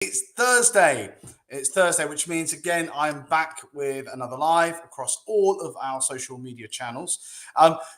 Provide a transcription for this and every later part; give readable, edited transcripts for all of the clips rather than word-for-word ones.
It's Thursday. It's Thursday, which means again I'm back with another live across all of our social media channels.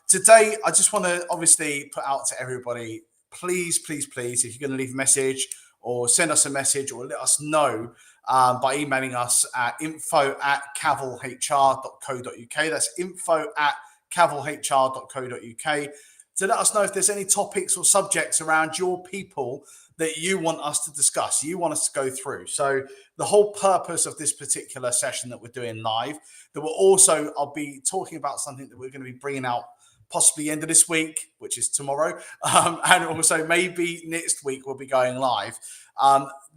Today, I just want to obviously put out to everybody, please, please, please, if you're going to leave a message or send us a message or let us know by emailing us at info@cavilhr.co.uk. That's info@cavilhr.co.uk to let us know if there's any topics or subjects around your people that you want us to discuss, you want us to go through. So the whole purpose of this particular session that we're doing live, that I'll be talking about something that we're going to be bringing out possibly end of this week, which is tomorrow, and also maybe next week we'll be going live.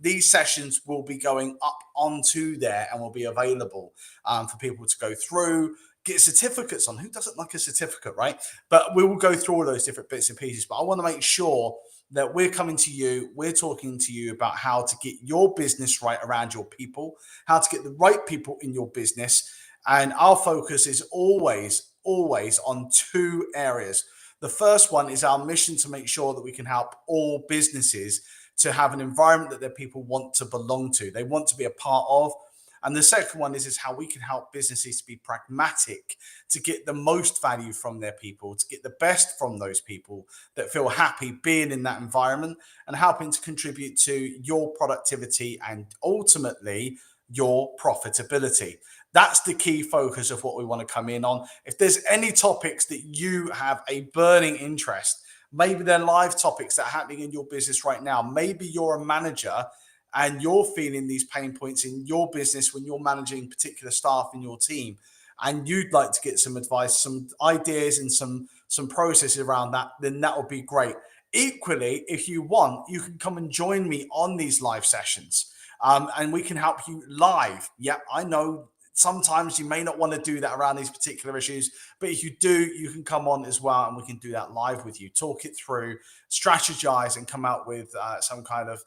These sessions will be going up onto there and will be available for people to go through, get certificates on. Who doesn't like a certificate, right? But we will go through all those different bits and pieces. But I want to make sure that we're coming to you, we're talking to you about how to get your business right around your people, how to get the right people in your business. And our focus is always on two areas. The first one is our mission to make sure that we can help all businesses to have an environment that their people want to belong to, they want to be a part of. And the second one is how we can help businesses to be pragmatic, to get the most value from their people, to get the best from those people that feel happy being in that environment and helping to contribute to your productivity and ultimately your profitability. That's the key focus of what we want to come in on. If there's any topics that you have a burning interest, maybe they're live topics that are happening in your business right now. Maybe you're a manager and you're feeling these pain points in your business when you're managing particular staff in your team, and you'd like to get some advice, some ideas, and some processes around that, then that would be great. Equally, if you want, you can come and join me on these live sessions, and we can help you live. Yeah, I know sometimes you may not want to do that around these particular issues, but if you do, you can come on as well, and we can do that live with you, talk it through, strategize, and come out with some kind of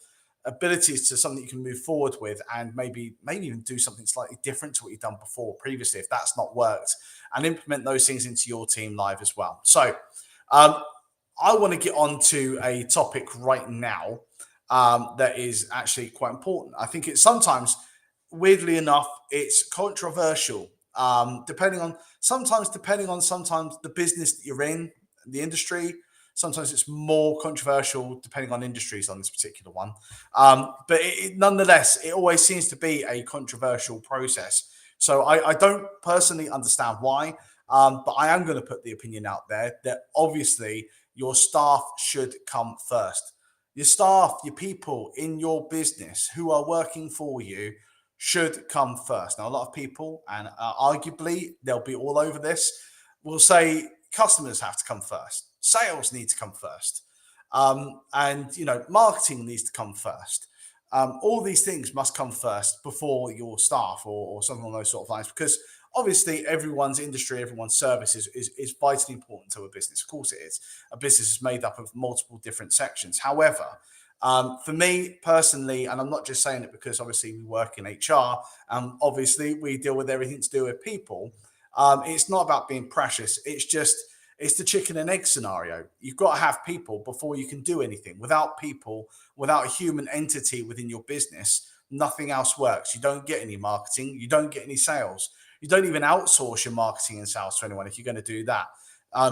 abilities to something you can move forward with, and maybe even do something slightly different to what you've done before previously if that's not worked, and implement those things into your team live as well. So I want to get on to a topic right now that is actually quite important. I think it's sometimes, weirdly enough, it's controversial, depending on the business that you're in, the industry. Sometimes it's more controversial depending on industries on this particular one. But nonetheless, it always seems to be a controversial process. So I don't personally understand why, but I am going to put the opinion out there that obviously your staff should come first. Your staff, your people in your business who are working for you should come first. Now, a lot of people, and arguably they'll be all over this, will say customers have to come first. Sales need to come first. And, marketing needs to come first. All these things must come first before your staff or something along those sort of lines, because obviously everyone's industry, everyone's service is vitally important to a business. Of course it is. A business is made up of multiple different sections. However, for me personally, and I'm not just saying it because obviously we work in HR, obviously we deal with everything to do with people. It's not about being precious. It's the chicken and egg scenario. You've got to have people before you can do anything. Without people, without a human entity within your business, nothing else works. You don't get any marketing. You don't get any sales. You don't even outsource your marketing and sales to anyone if you're going to do that.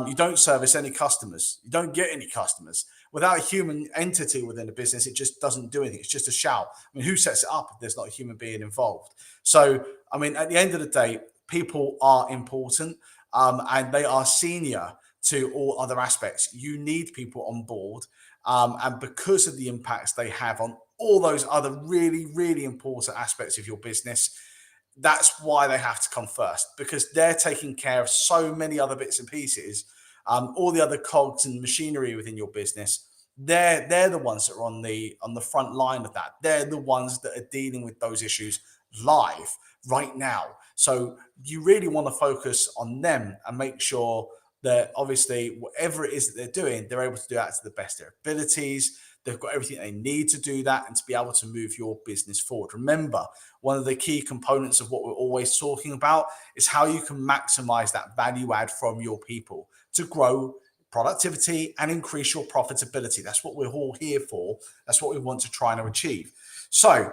You don't service any customers. You don't get any customers. Without a human entity within a business, it just doesn't do anything. It's just a shout. I mean, who sets it up if there's not a human being involved? So, I mean, at the end of the day, people are important. And they are senior to all other aspects. You need people on board. And because of the impacts they have on all those other really, really important aspects of your business, that's why they have to come first, because they're taking care of so many other bits and pieces, all the other cogs and machinery within your business. They're the ones that are on the front line of that. They're the ones that are dealing with those issues live right now. So you really want to focus on them and make sure that obviously whatever it is that they're doing, they're able to do that to the best of their abilities. They've got everything they need to do that and to be able to move your business forward. Remember, one of the key components of what we're always talking about is how you can maximize that value add from your people to grow productivity and increase your profitability. That's what we're all here for. That's what we want to try and achieve. So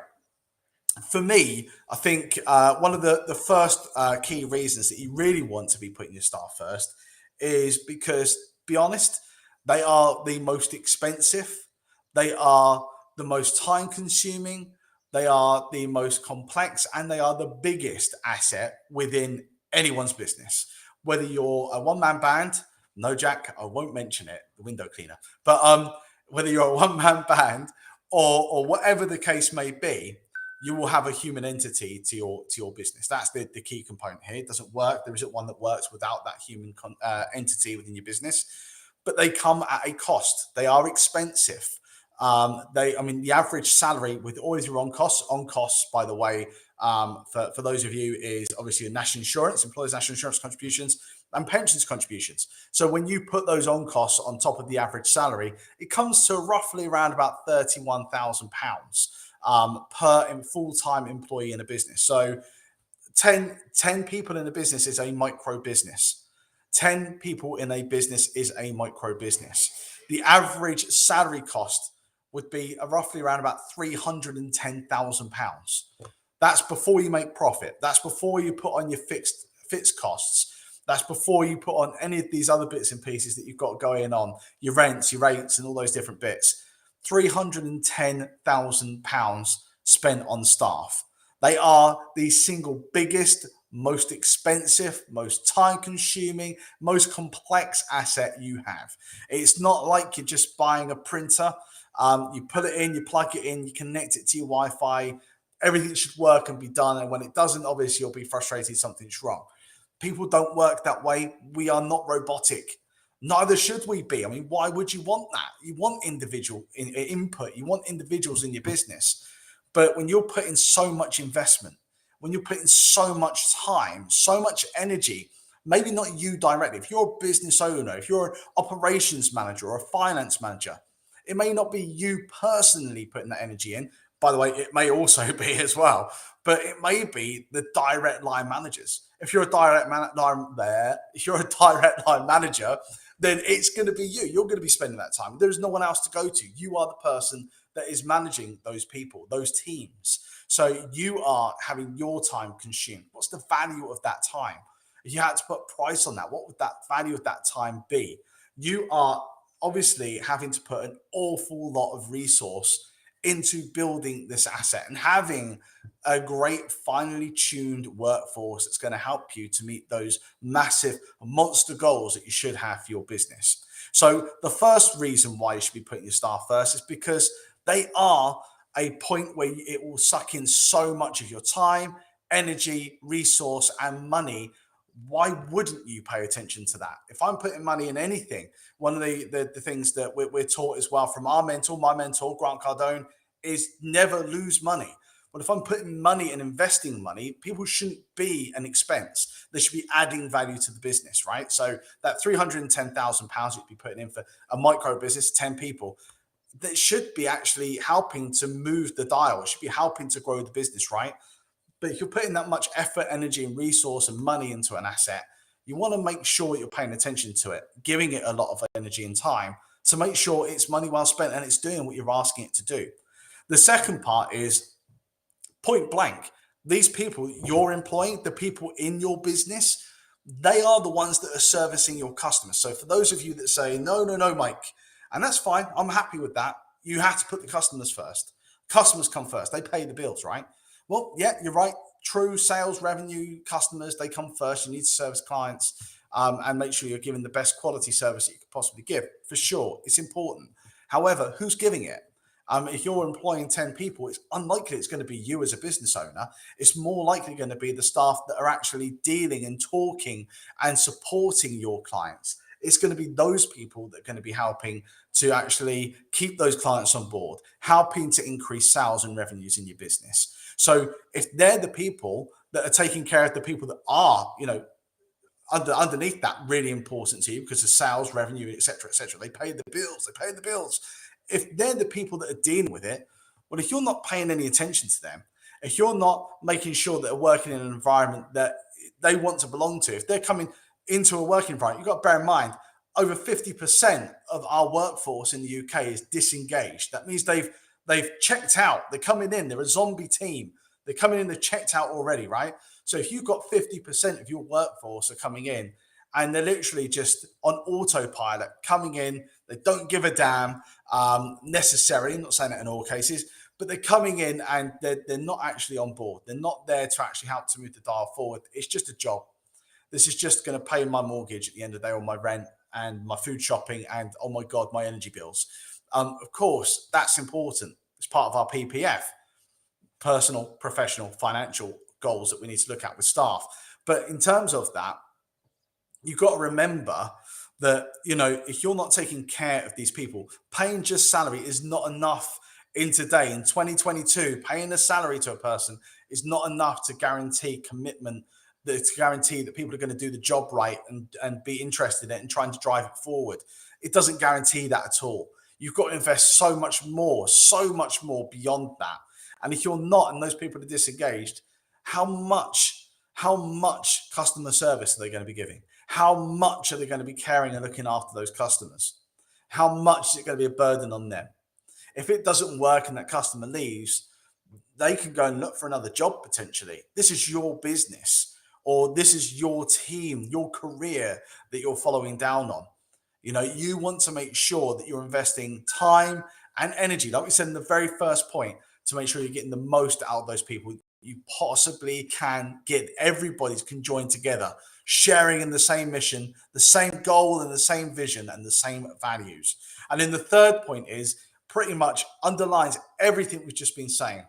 for me, I think one of the first key reasons that you really want to be putting your staff first is because, be honest, they are the most expensive, they are the most time consuming, they are the most complex, and they are the biggest asset within anyone's business. Whether you're a one-man band, no, Jack, I won't mention it, the window cleaner, but whether you're a one-man band or whatever the case may be, you will have a human entity to your business. That's the key component here. It doesn't work. There isn't one that works without that human entity within your business. But they come at a cost. They are expensive. The average salary with all of your on costs, by the way, for those of you, is obviously your national insurance, employers' national insurance contributions, and pensions contributions. So when you put those on costs on top of the average salary, it comes to roughly around about £31,000 per full-time employee in a business. So 10 people in a business is a micro business. 10 people in a business is a micro business. The average salary cost would be roughly around about £310,000. That's before you make profit. That's before you put on your fixed costs. That's before you put on any of these other bits and pieces that you've got going on, your rents, your rates, and all those different bits. £310,000 spent on staff. They are the single biggest, most expensive, most time consuming, most complex asset you have. It's not like you're just buying a printer. You put it in, you plug it in, you connect it to your Wi-Fi. Everything should work and be done. And when it doesn't, obviously you'll be frustrated, something's wrong. People don't work that way. We are not robotic. Neither should we be. I mean, why would you want that? You want individual input. You want individuals in your business. But when you're putting so much investment, when you're putting so much time, so much energy, maybe not you directly. If you're a business owner, if you're an operations manager or a finance manager, it may not be you personally putting that energy in. By the way, it may also be as well, but it may be the direct line managers. If you're a direct line manager, then it's going to be you. You're going to be spending that time. There's no one else to go to. You are the person that is managing those people, those teams. So you are having your time consumed. What's the value of that time? If you had to put price on that, what would that value of that time be? You are obviously having to put an awful lot of resource into building this asset and having a great, finely tuned workforce that's going to help you to meet those massive monster goals that you should have for your business. So the first reason why you should be putting your staff first is because they are a point where it will suck in so much of your time, energy, resource, and money. Why wouldn't you pay attention to that? If I'm putting money in anything, one of the things that we're taught as well from my mentor, Grant Cardone, is never lose money. But if I'm putting money and investing money, people shouldn't be an expense. They should be adding value to the business, right? So that £310,000 you'd be putting in for a micro business, 10 people, that should be actually helping to move the dial. It should be helping to grow the business, right? But if you're putting that much effort, energy, and resource and money into an asset, you want to make sure you're paying attention to it, giving it a lot of energy and time to make sure it's money well spent and it's doing what you're asking it to do. The second part is point blank. These people you're employing, the people in your business, they are the ones that are servicing your customers. So for those of you that say, no, Mike, and that's fine, I'm happy with that. You have to put the customers first. Customers come first. They pay the bills, right? Well, yeah, you're right. True sales, revenue, customers, they come first. You need to service clients and make sure you're giving the best quality service that you could possibly give. For sure, it's important. However, who's giving it? If you're employing 10 people, it's unlikely it's going to be you as a business owner. It's more likely going to be the staff that are actually dealing and talking and supporting your clients. It's going to be those people that are going to be helping to actually keep those clients on board, helping to increase sales and revenues in your business. So if they're the people that are taking care of the people that are, underneath that, really important to you because of sales, revenue, et cetera, they pay the bills. If they're the people that are dealing with it, well, if you're not paying any attention to them, if you're not making sure that they're working in an environment that they want to belong to, if they're coming into a working environment, you've got to bear in mind, over 50% of our workforce in the UK is disengaged. That means they've checked out. They're coming in. They're a zombie team. They're coming in. They're checked out already, right? So if you've got 50% of your workforce are coming in and they're literally just on autopilot coming in, they don't give a damn necessarily. I'm not saying that in all cases, but they're coming in and they're not actually on board. They're not there to actually help to move the dial forward. It's just a job. This is just going to pay my mortgage at the end of the day, or my rent and my food shopping, and oh my God, my energy bills. Of course, that's important. It's part of our PPF, personal, professional, financial goals that we need to look at with staff. But in terms of that, you've got to remember that, if you're not taking care of these people, paying just salary is not enough in today. In 2022, paying a salary to a person is not enough to guarantee commitment, to guarantee that people are going to do the job right and be interested in it and trying to drive it forward. It doesn't guarantee that at all. You've got to invest so much more beyond that. And if you're not, and those people are disengaged, how much customer service are they going to be giving? How much are they going to be caring and looking after those customers? How much is it going to be a burden on them? If it doesn't work and that customer leaves, they can go and look for another job potentially. This is your business, or this is your team, your career that you're following down on. You want to make sure that you're investing time and energy, like we said in the very first point, to make sure you're getting the most out of those people you possibly can get. Everybody can join together, sharing in the same mission, the same goal and the same vision and the same values. And then the third point is pretty much underlines everything we've just been saying.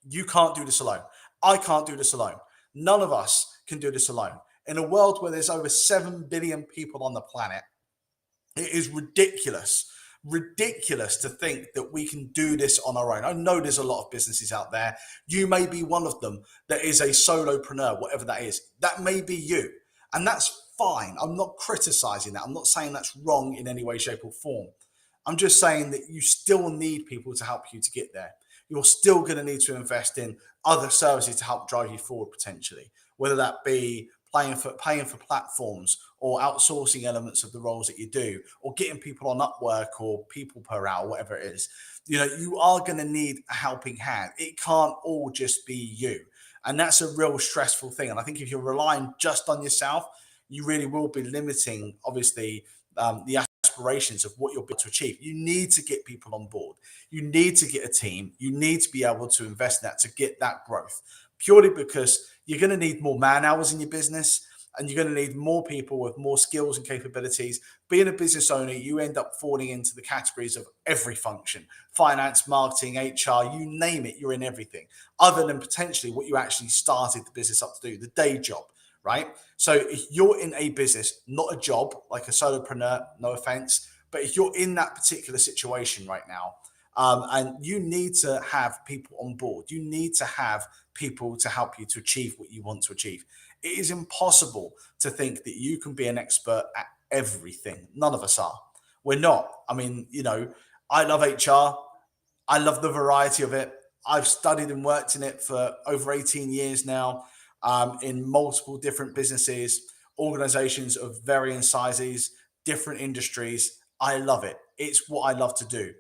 You can't do this alone. I can't do this alone. None of us can do this alone. In a world where there's over 7 billion people on the planet, it is ridiculous to think that we can do this on our own. I know there's a lot of businesses out there. You may be one of them that is a solopreneur, whatever that is. That may be you. And that's fine. I'm not criticizing that. I'm not saying that's wrong in any way, shape, or form. I'm just saying that you still need people to help you to get there. You're still going to need to invest in other services to help drive you forward potentially, whether that be paying for platforms or outsourcing elements of the roles that you do, or getting people on Upwork or people per hour, whatever it is. You are going to need a helping hand. It can't all just be you. And that's a real stressful thing. And I think if you're relying just on yourself, you really will be limiting, obviously, the aspirations of what you're able to achieve. You need to get people on board. You need to get a team. You need to be able to invest in that to get that growth, purely because you're going to need more man hours in your business, and you're going to need more people with more skills and capabilities. Being a business owner, you end up falling into the categories of every function: finance, marketing, HR, you name it, you're in everything, other than potentially what you actually started the business up to do, the day job, right? So if you're in a business, not a job, like a solopreneur, no offense, but if you're in that particular situation right now, and you need to have people on board, you need to have people to help you to achieve what you want to achieve. It is impossible to think that you can be an expert at everything. None of us are. We're not. I mean, I love HR. I love the variety of it. I've studied and worked in it for over 18 years now, in multiple different businesses, organizations of varying sizes, different industries. I love it. It's what I love to do.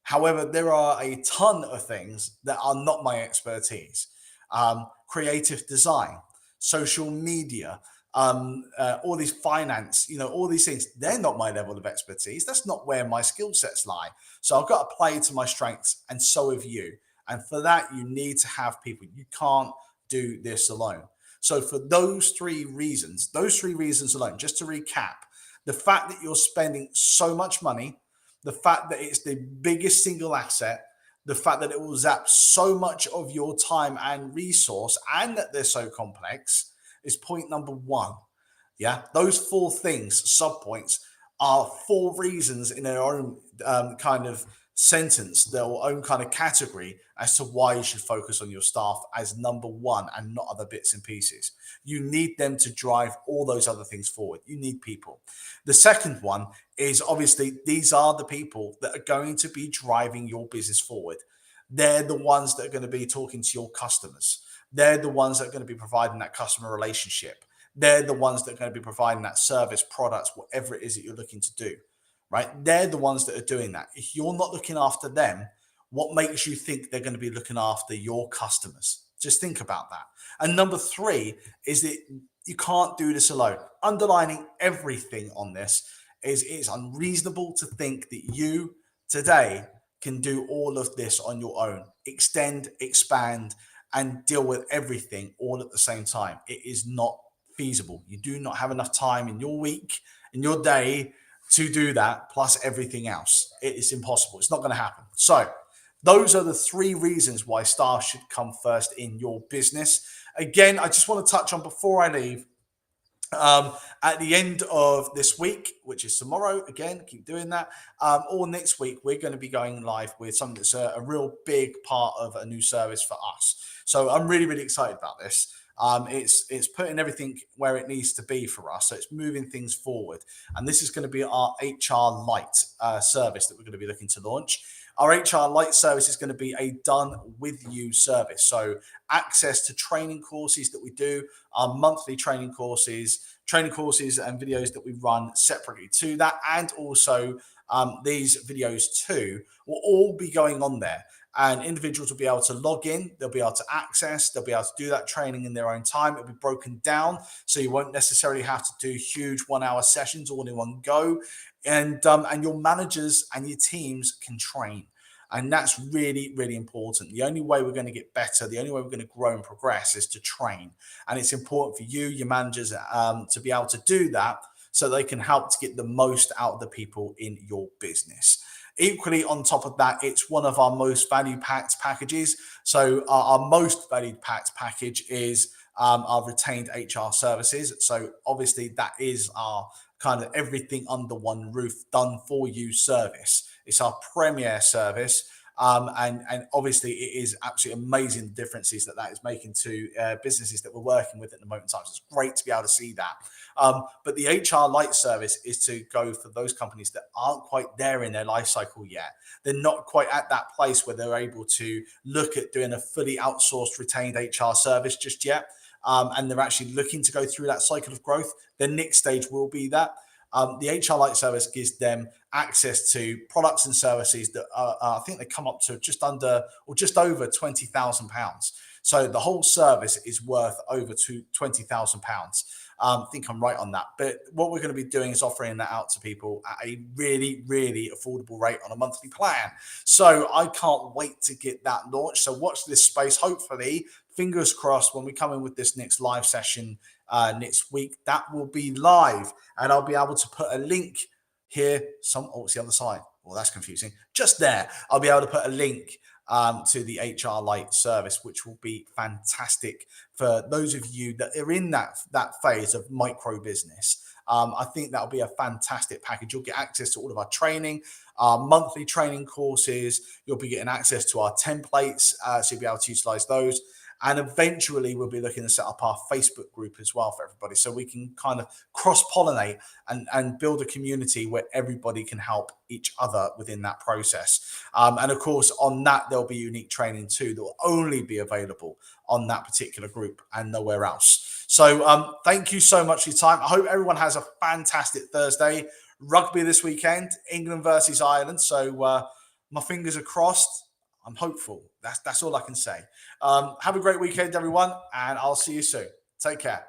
However, there are a ton of things that are not my expertise. Creative design, social media, all these finance, all these things, they're not my level of expertise. That's not where my skill sets lie. So I've got to play to my strengths, and so have you. And for that, you need to have people. You can't do this alone. So for those three reasons alone, just to recap, the fact that you're spending so much money, the fact that it's the biggest single asset, the fact that it will zap so much of your time and resource, and that they're so complex, is point number one. Yeah, those 4 things, subpoints, are 4 reasons in their own kind of sentence, their own kind of category, as to why you should focus on your staff as number 1 and not other bits and pieces. You need them to drive all those other things forward. You need people. The second one is, obviously, these are the people that are going to be driving your business forward. They're the ones that are going to be talking to your customers. They're the ones that are going to be providing that customer relationship. They're the ones that are going to be providing that service, products, whatever it is that you're looking to do, right? They're the ones that are doing that. If you're not looking after them, what makes you think they're going to be looking after your customers? Just think about that. And number three is that you can't do this alone. Underlining everything on this is it's unreasonable to think that you today can do all of this on your own, extend, expand, and deal with everything all at the same time. It is not feasible. You do not have enough time in your week, in your day to do that, plus everything else. It is impossible. It's not going to happen. So those are the three reasons why stars should come first in your business. Again, I just want to touch on before I leave, at the end of this week, which is tomorrow, again, keep doing that, or next week, we're going to be going live with something that's a real big part of a new service for us. So I'm really, really excited about this. It's putting everything where it needs to be for us. So it's moving things forward. And this is going to be our HR Lite service that we're going to be looking to launch. Our HR Lite service is going to be a done with you service. So access to training courses that we do, our monthly training courses and videos that we run separately to that. And also these videos too will all be going on there. And individuals will be able to log in, they'll be able to access, they'll be able to do that training in their own time. It'll be broken down, so you won't necessarily have to do huge 1 hour sessions all in one go. And your managers and your teams can train. And that's really, really important. The only way we're going to get better, the only way we're going to grow and progress is to train. And it's important for you, your managers, to be able to do that so they can help to get the most out of the people in your business. Equally, on top of that, it's one of our most value-packed packages. So our most valued-packed package is our retained HR services. So obviously that is our kind of everything under one roof done for you service. It's our premier service. And obviously it is absolutely amazing the differences that is making to businesses that we're working with at the moment in time. So it's great to be able to see that. But the HR Lite service is to go for those companies that aren't quite there in their life cycle yet. They're not quite at that place where they're able to look at doing a fully outsourced retained HR service just yet. And they're actually looking to go through that cycle of growth. The next stage will be that. The HR Lite service gives them access to products and services that I think they come up to just under or just over £20,000. So the whole service is worth over to £20,000. I think I'm right on that. But what we're going to be doing is offering that out to people at a really, really affordable rate on a monthly plan. So I can't wait to get that launched. So watch this space. Hopefully, fingers crossed, when we come in with this next live session next week, that will be live. And I'll be able to put a link here. It's the other side. Well, that's confusing. Just there. I'll be able to put a link to the HR Lite service, which will be fantastic for those of you that are in that phase of micro business. I think that'll be a fantastic package. You'll get access to all of our training, our monthly training courses. You'll be getting access to our templates, so you'll be able to utilize those. And eventually we'll be looking to set up our Facebook group as well for everybody, so we can kind of cross-pollinate and build a community where everybody can help each other within that process. And of course, on that, there'll be unique training too that will only be available on that particular group and nowhere else. So thank you so much for your time. I hope everyone has a fantastic Thursday. Rugby this weekend, England versus Ireland. So my fingers are crossed. I'm hopeful. That's all I can say. Have a great weekend, everyone, and I'll see you soon. Take care.